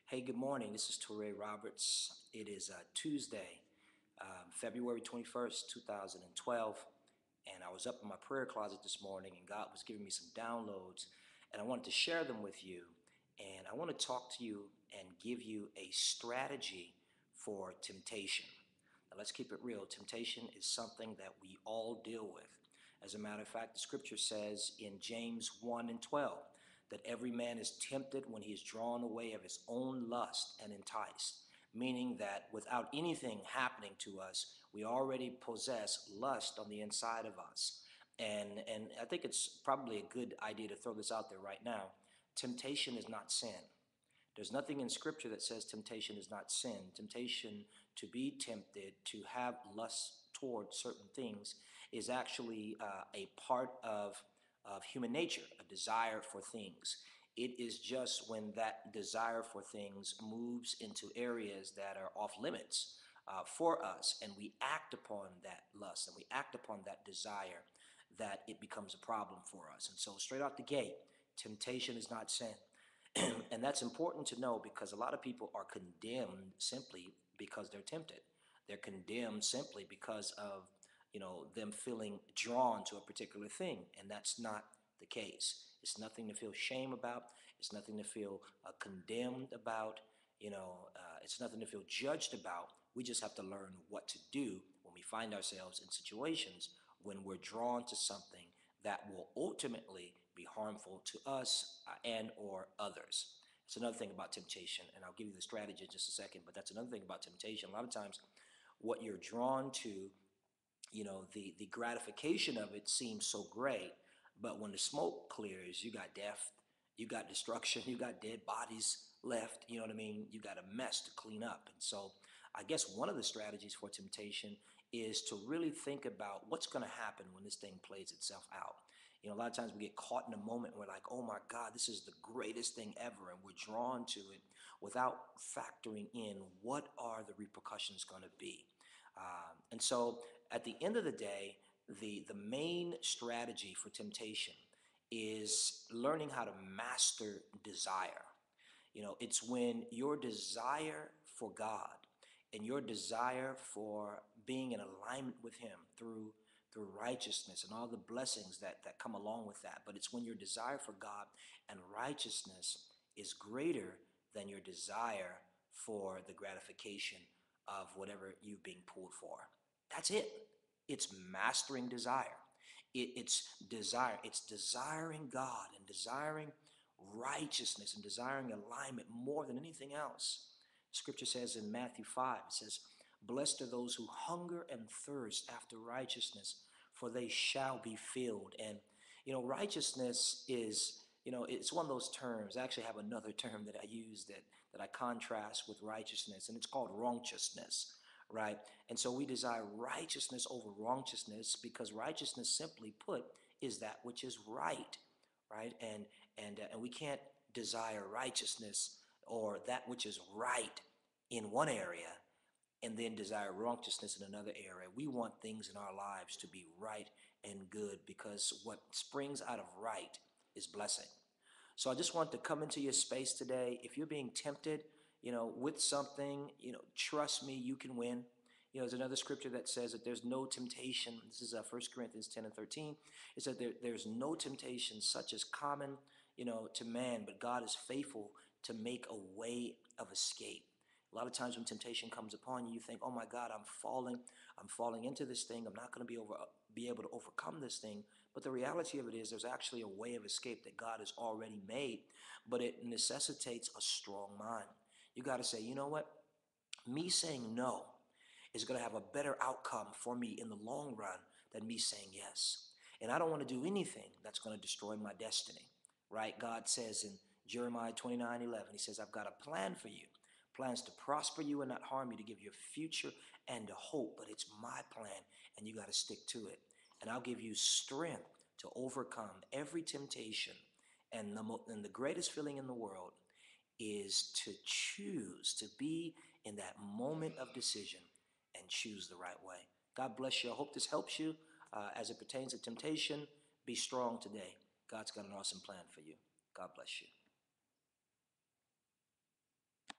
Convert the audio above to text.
Hey, good morning. This is Touré Roberts. It is Tuesday, February 21st, 2012, and I was up in my prayer closet this morning, and God was giving me some downloads, and I wanted to share them with you. And I want to talk to you and give you a strategy for temptation. Now, let's keep it real. Temptation is something that we all deal with. As a matter of fact, the scripture says in James 1 and 12, that every man is tempted when he is drawn away of his own lust and enticed, meaning that without anything happening to us, we already possess lust on the inside of us. And I think it's probably a good idea to throw this out there right now. Temptation is not sin. There's nothing in scripture that says temptation is not sin. Temptation, to be tempted, to have lust toward certain things, is actually a part of human nature, a desire for things. It is just when that desire for things moves into areas that are off limits for us, and we act upon that lust and we act upon that desire, that it becomes a problem for us. And so straight out the gate, temptation is not sin. And that's important to know, because a lot of people are condemned simply because they're tempted. They're condemned simply because of them feeling drawn to a particular thing, and that's not the case. It's nothing to feel shame about. It's nothing to feel condemned about. It's nothing to feel judged about. We just have to learn what to do when we find ourselves in situations when we're drawn to something that will ultimately be harmful to us and or others. It's another thing about temptation, and I'll give you the strategy in just a second, but that's another thing about temptation. A lot of times what you're drawn to, the gratification of it seems so great, but when the smoke clears, you got death, you got destruction, you got dead bodies left, you know what I mean? You got a mess to clean up. And so I guess one of the strategies for temptation is to really think about what's going to happen when this thing plays itself out. A lot of times we get caught in a moment and we're like, oh my God, this is the greatest thing ever, and we're drawn to it without factoring in what are the repercussions going to be. And so at the end of the day, the main strategy for temptation is learning how to master desire. It's when your desire for God and your desire for being in alignment with Him through righteousness and all the blessings that come along with that. But it's when your desire for God and righteousness is greater than your desire for the gratification of whatever you're being pulled for. That's it. It's mastering desire. It's desire. It's desiring God and desiring righteousness and desiring alignment more than anything else. Scripture says in Matthew 5, it says, blessed are those who hunger and thirst after righteousness, for they shall be filled. And, righteousness is, it's one of those terms. I actually have another term that I use that I contrast with righteousness, and it's called wrongtiousness, right? And so we desire righteousness over wrongtiousness, because righteousness, simply put, is that which is right, right? And we can't desire righteousness or that which is right in one area and then desire wrongtiousness in another area. We want things in our lives to be right and good, because what springs out of right is blessing. So I just want to come into your space today. If you're being tempted, with something, trust me, you can win. There's another scripture that says that there's no temptation. This is 1 Corinthians 10 and 13. It says there's no temptation such as common, to man, but God is faithful to make a way of escape. A lot of times when temptation comes upon you, you think, oh my God, I'm falling into this thing. I'm not going to be able to overcome this thing. But the reality of it is there's actually a way of escape that God has already made, but it necessitates a strong mind. You got to say, you know what? Me saying no is going to have a better outcome for me in the long run than me saying yes. And I don't want to do anything that's going to destroy my destiny, right? God says in Jeremiah 29:11, He says, I've got a plan for you. Plans to prosper you and not harm you, to give you a future and a hope. But it's my plan, and you got to stick to it. And I'll give you strength to overcome every temptation. And the greatest feeling in the world is to choose to be in that moment of decision and choose the right way. God bless you. I hope this helps you as it pertains to temptation. Be strong today. God's got an awesome plan for you. God bless you.